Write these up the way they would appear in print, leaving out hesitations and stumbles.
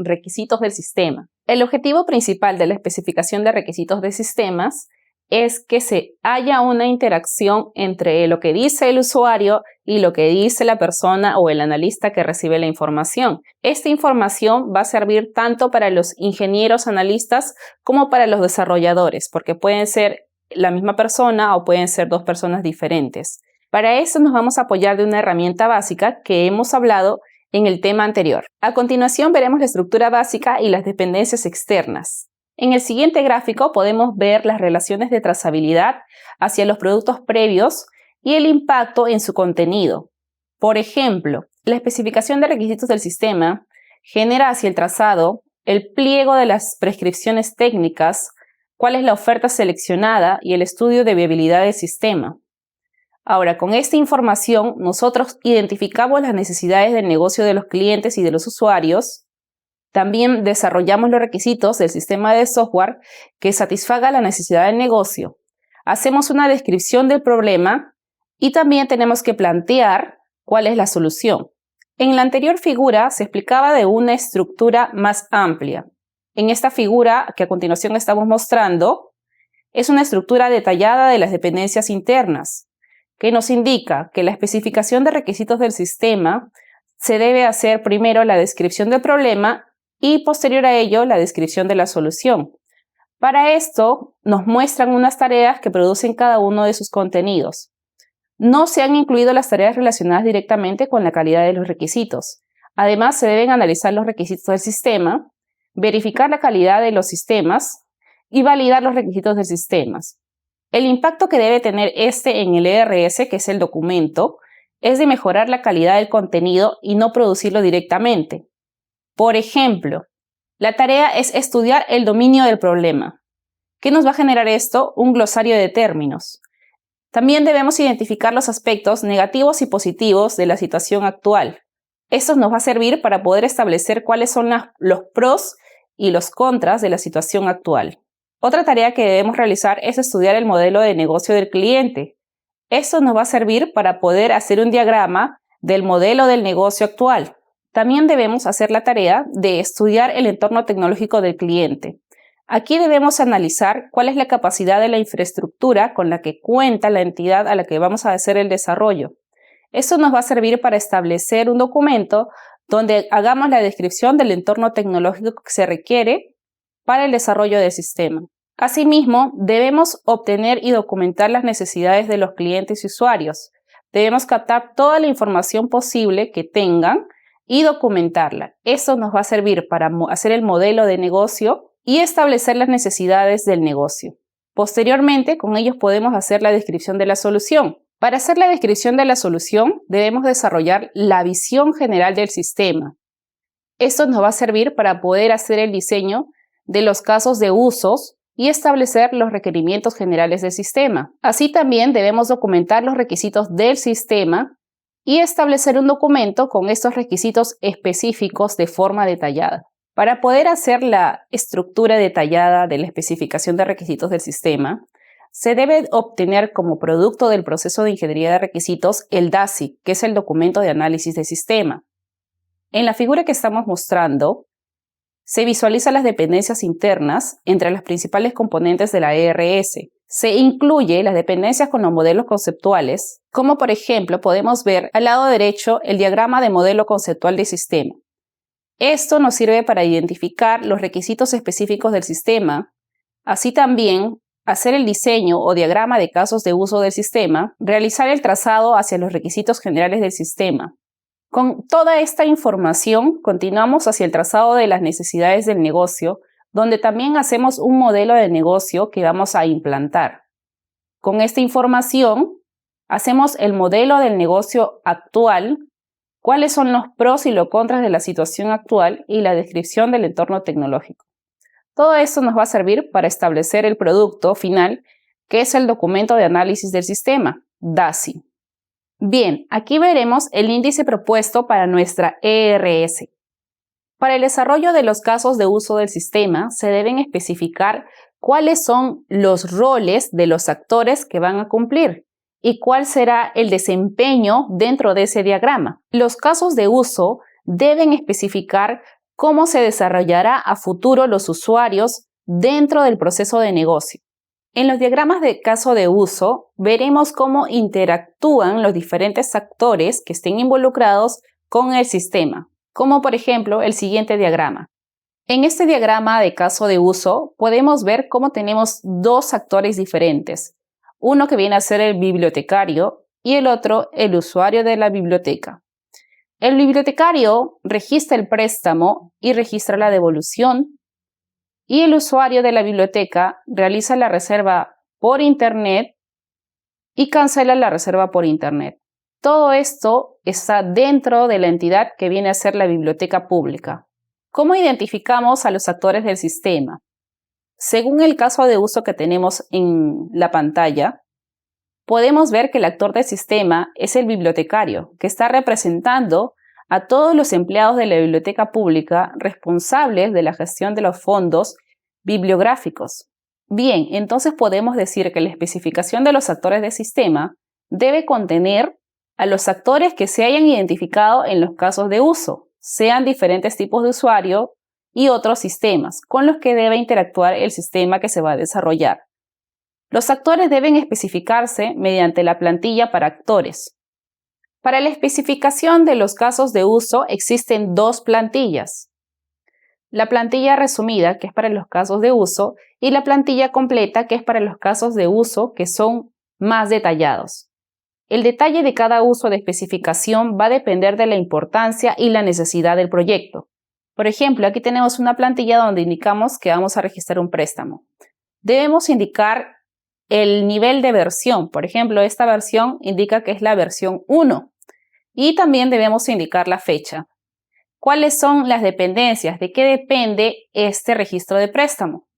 requisitos del sistema. El objetivo principal de la especificación de requisitos de sistemas es que haya una interacción entre lo que dice el usuario y lo que dice la persona o el analista que recibe la información. Esta información va a servir tanto para los ingenieros analistas como para los desarrolladores, porque pueden ser la misma persona o pueden ser dos personas diferentes. Para eso nos vamos a apoyar de una herramienta básica que hemos hablado en el tema anterior. A continuación veremos la estructura básica y las dependencias externas. En el siguiente gráfico podemos ver las relaciones de trazabilidad hacia los productos previos y el impacto en su contenido. Por ejemplo, la especificación de requisitos del sistema genera hacia el trazado el pliego de las prescripciones técnicas, cuál es la oferta seleccionada y el estudio de viabilidad del sistema. Ahora, con esta información, nosotros identificamos las necesidades del negocio de los clientes y de los usuarios. También desarrollamos los requisitos del sistema de software que satisfaga la necesidad del negocio. Hacemos una descripción del problema y también tenemos que plantear cuál es la solución. En la anterior figura se explicaba de una estructura más amplia. En esta figura que a continuación estamos mostrando, es una estructura detallada de las dependencias internas, que nos indica que la especificación de requisitos del sistema se debe hacer primero la descripción del problema y posterior a ello la descripción de la solución. Para esto nos muestran unas tareas que producen cada uno de sus contenidos. No se han incluido las tareas relacionadas directamente con la calidad de los requisitos. Además, se deben analizar los requisitos del sistema, verificar la calidad de los sistemas y validar los requisitos del sistema. El impacto que debe tener en el ERS, que es el documento, es de mejorar la calidad del contenido y no producirlo directamente. Por ejemplo, la tarea es estudiar el dominio del problema. ¿Qué nos va a generar esto? Un glosario de términos. También debemos identificar los aspectos negativos y positivos de la situación actual. Esto nos va a servir para poder establecer cuáles son los pros y los contras de la situación actual. Otra tarea que debemos realizar es estudiar el modelo de negocio del cliente. Esto nos va a servir para poder hacer un diagrama del modelo del negocio actual. También debemos hacer la tarea de estudiar el entorno tecnológico del cliente. Aquí debemos analizar cuál es la capacidad de la infraestructura con la que cuenta la entidad a la que vamos a hacer el desarrollo. Esto nos va a servir para establecer un documento donde hagamos la descripción del entorno tecnológico que se requiere para el desarrollo del sistema. Asimismo, debemos obtener y documentar las necesidades de los clientes y usuarios. Debemos captar toda la información posible que tengan y documentarla. Eso nos va a servir para hacer el modelo de negocio y establecer las necesidades del negocio. Posteriormente, con ellos podemos hacer la descripción de la solución. Para hacer la descripción de la solución, debemos desarrollar la visión general del sistema. Esto nos va a servir para poder hacer el diseño de los casos de usos y establecer los requerimientos generales del sistema. Así también debemos documentar los requisitos del sistema y establecer un documento con estos requisitos específicos de forma detallada. Para poder hacer la estructura detallada de la especificación de requisitos del sistema, se debe obtener como producto del proceso de ingeniería de requisitos el DASI, que es el documento de análisis de sistema. En la figura que estamos mostrando, se visualizan las dependencias internas entre las principales componentes de la ERS. Se incluye las dependencias con los modelos conceptuales, como por ejemplo podemos ver al lado derecho el diagrama de modelo conceptual de sistema. Esto nos sirve para identificar los requisitos específicos del sistema, así también hacer el diseño o diagrama de casos de uso del sistema, realizar el trazado hacia los requisitos generales del sistema. Con toda esta información, continuamos hacia el trazado de las necesidades del negocio, donde también hacemos un modelo de negocio que vamos a implantar. Con esta información, hacemos el modelo del negocio actual, cuáles son los pros y los contras de la situación actual y la descripción del entorno tecnológico. Todo esto nos va a servir para establecer el producto final, que es el documento de análisis del sistema, DASI. Bien, aquí veremos el índice propuesto para nuestra ERS. Para el desarrollo de los casos de uso del sistema, se deben especificar cuáles son los roles de los actores que van a cumplir y cuál será el desempeño dentro de ese diagrama. Los casos de uso deben especificar cómo se desarrollará a futuro los usuarios dentro del proceso de negocio. En los diagramas de caso de uso, veremos cómo interactúan los diferentes actores que estén involucrados con el sistema, como por ejemplo el siguiente diagrama. En este diagrama de caso de uso, podemos ver cómo tenemos dos actores diferentes, uno que viene a ser el bibliotecario y el otro el usuario de la biblioteca. El bibliotecario registra el préstamo y registra la devolución, y el usuario de la biblioteca realiza la reserva por Internet y cancela la reserva por Internet. Todo esto está dentro de la entidad que viene a ser la biblioteca pública. ¿Cómo identificamos a los actores del sistema? Según el caso de uso que tenemos en la pantalla, podemos ver que el actor del sistema es el bibliotecario, que está representando a todos los empleados de la biblioteca pública responsables de la gestión de los fondos bibliográficos. Bien, entonces podemos decir que la especificación de los actores del sistema debe contener a los actores que se hayan identificado en los casos de uso, sean diferentes tipos de usuario y otros sistemas con los que debe interactuar el sistema que se va a desarrollar. Los actores deben especificarse mediante la plantilla para actores. Para la especificación de los casos de uso existen dos plantillas. La plantilla resumida, que es para los casos de uso, y la plantilla completa, que es para los casos de uso que son más detallados. El detalle de cada uso de especificación va a depender de la importancia y la necesidad del proyecto. Por ejemplo, aquí tenemos una plantilla donde indicamos que vamos a registrar un préstamo. Debemos indicar el nivel de versión. Por ejemplo, esta versión indica que es la versión 1. Y también debemos indicar la fecha. ¿Cuáles son las dependencias? ¿De qué depende este registro de préstamo?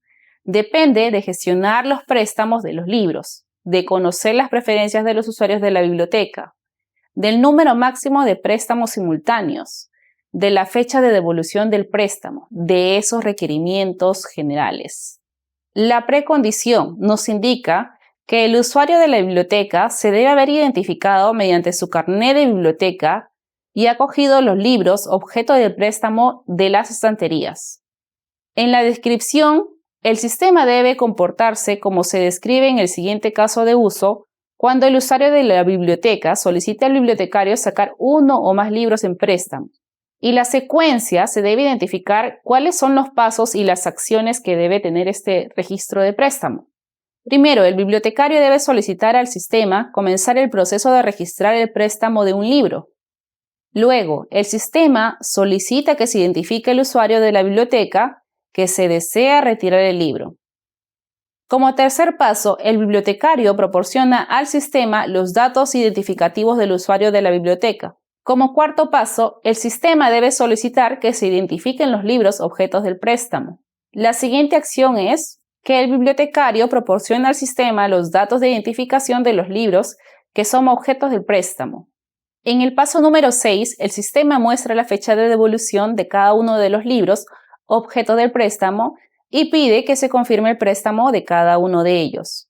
Depende de gestionar los préstamos de los libros, de conocer las preferencias de los usuarios de la biblioteca, del número máximo de préstamos simultáneos, de la fecha de devolución del préstamo, de esos requerimientos generales. La precondición nos indica que el usuario de la biblioteca se debe haber identificado mediante su carnet de biblioteca y ha cogido los libros objeto del préstamo de las estanterías. En la descripción, el sistema debe comportarse como se describe en el siguiente caso de uso cuando el usuario de la biblioteca solicita al bibliotecario sacar uno o más libros en préstamo. Y la secuencia se debe identificar cuáles son los pasos y las acciones que debe tener este registro de préstamo. Primero, el bibliotecario debe solicitar al sistema comenzar el proceso de registrar el préstamo de un libro. Luego, el sistema solicita que se identifique el usuario de la biblioteca que se desea retirar el libro. Como tercer paso, el bibliotecario proporciona al sistema los datos identificativos del usuario de la biblioteca. Como cuarto paso, el sistema debe solicitar que se identifiquen los libros objetos del préstamo. La siguiente acción es que el bibliotecario proporciona al sistema los datos de identificación de los libros que son objetos del préstamo. En el paso número 6, el sistema muestra la fecha de devolución de cada uno de los libros objeto del préstamo y pide que se confirme el préstamo de cada uno de ellos.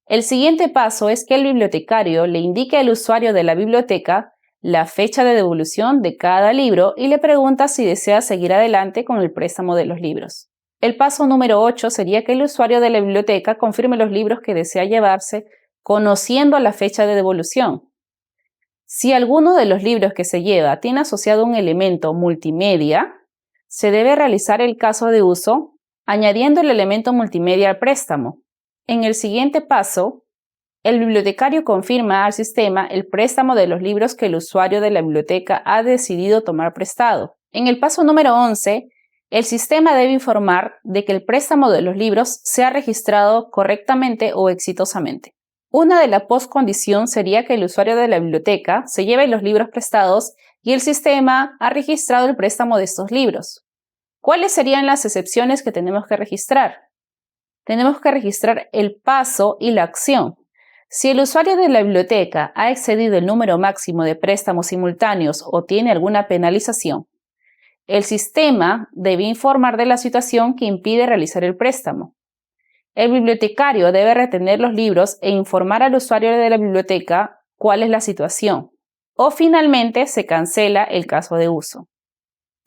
El siguiente paso es que el bibliotecario le indique al usuario de la biblioteca la fecha de devolución de cada libro y le pregunta si desea seguir adelante con el préstamo de los libros. El paso número 8 sería que el usuario de la biblioteca confirme los libros que desea llevarse conociendo la fecha de devolución. Si alguno de los libros que se lleva tiene asociado un elemento multimedia, se debe realizar el caso de uso añadiendo el elemento multimedia al préstamo. En el siguiente paso, el bibliotecario confirma al sistema el préstamo de los libros que el usuario de la biblioteca ha decidido tomar prestado. En el paso número 11, el sistema debe informar de que el préstamo de los libros se ha registrado correctamente o exitosamente. Una de las postcondición sería que el usuario de la biblioteca se lleve los libros prestados y el sistema ha registrado el préstamo de estos libros. ¿Cuáles serían las excepciones que tenemos que registrar? Tenemos que registrar el paso y la acción. Si el usuario de la biblioteca ha excedido el número máximo de préstamos simultáneos o tiene alguna penalización, el sistema debe informar de la situación que impide realizar el préstamo. El bibliotecario debe retener los libros e informar al usuario de la biblioteca cuál es la situación. O finalmente se cancela el caso de uso.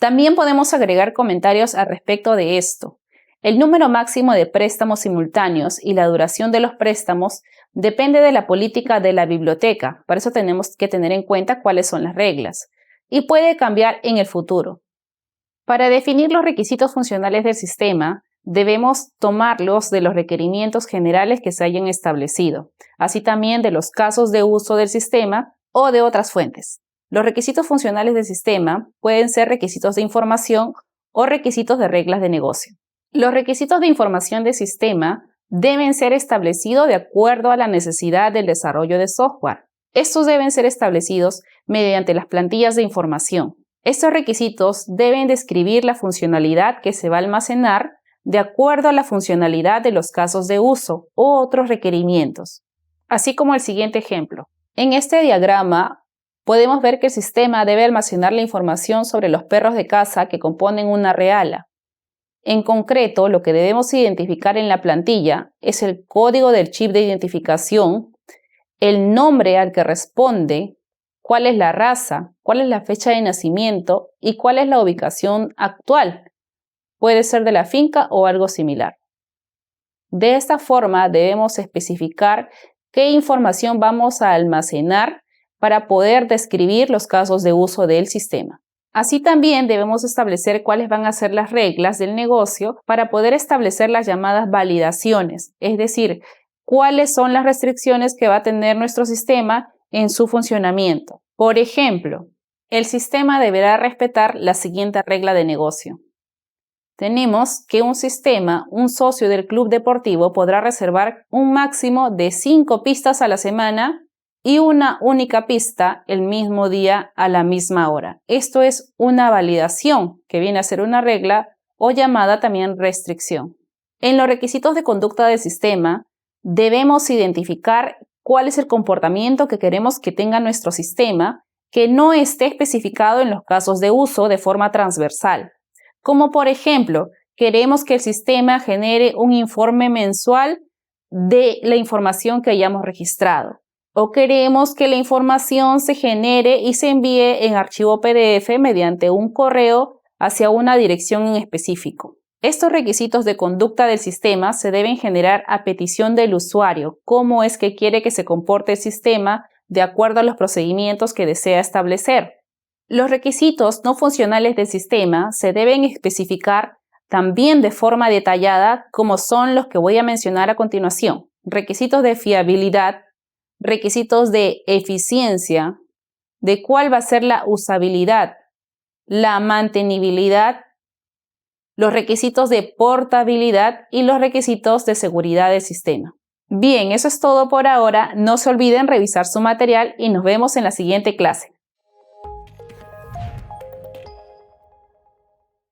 También podemos agregar comentarios al respecto de esto. El número máximo de préstamos simultáneos y la duración de los préstamos depende de la política de la biblioteca, por eso tenemos que tener en cuenta cuáles son las reglas, y puede cambiar en el futuro. Para definir los requisitos funcionales del sistema, debemos tomarlos de los requerimientos generales que se hayan establecido, así también de los casos de uso del sistema o de otras fuentes. Los requisitos funcionales del sistema pueden ser requisitos de información o requisitos de reglas de negocio. Los requisitos de información del sistema deben ser establecidos de acuerdo a la necesidad del desarrollo de software. Estos deben ser establecidos mediante las plantillas de información. Estos requisitos deben describir la funcionalidad que se va a almacenar de acuerdo a la funcionalidad de los casos de uso u otros requerimientos, así como el siguiente ejemplo. En este diagrama podemos ver que el sistema debe almacenar la información sobre los perros de casa que componen una reala. En concreto, lo que debemos identificar en la plantilla es el código del chip de identificación, el nombre al que responde, cuál es la raza, cuál es la fecha de nacimiento y cuál es la ubicación actual. Puede ser de la finca o algo similar. De esta forma debemos especificar qué información vamos a almacenar para poder describir los casos de uso del sistema. Así también debemos establecer cuáles van a ser las reglas del negocio para poder establecer las llamadas validaciones, es decir, cuáles son las restricciones que va a tener nuestro sistema en su funcionamiento. Por ejemplo, el sistema deberá respetar la siguiente regla de negocio. Tenemos que un socio del club deportivo podrá reservar un máximo de 5 pistas a la semana y una única pista el mismo día a la misma hora. Esto es una validación, que viene a ser una regla o llamada también restricción. En los requisitos de conducta del sistema, debemos identificar cuál es el comportamiento que queremos que tenga nuestro sistema que no esté especificado en los casos de uso de forma transversal. Como por ejemplo, queremos que el sistema genere un informe mensual de la información que hayamos registrado. O queremos que la información se genere y se envíe en archivo PDF mediante un correo hacia una dirección en específico. Estos requisitos de conducta del sistema se deben generar a petición del usuario, cómo es que quiere que se comporte el sistema de acuerdo a los procedimientos que desea establecer. Los requisitos no funcionales del sistema se deben especificar también de forma detallada, como son los que voy a mencionar a continuación. Requisitos de fiabilidad, requisitos de eficiencia, de cuál va a ser la usabilidad, la mantenibilidad, los requisitos de portabilidad y los requisitos de seguridad del sistema. Bien, eso es todo por ahora. No se olviden revisar su material y nos vemos en la siguiente clase.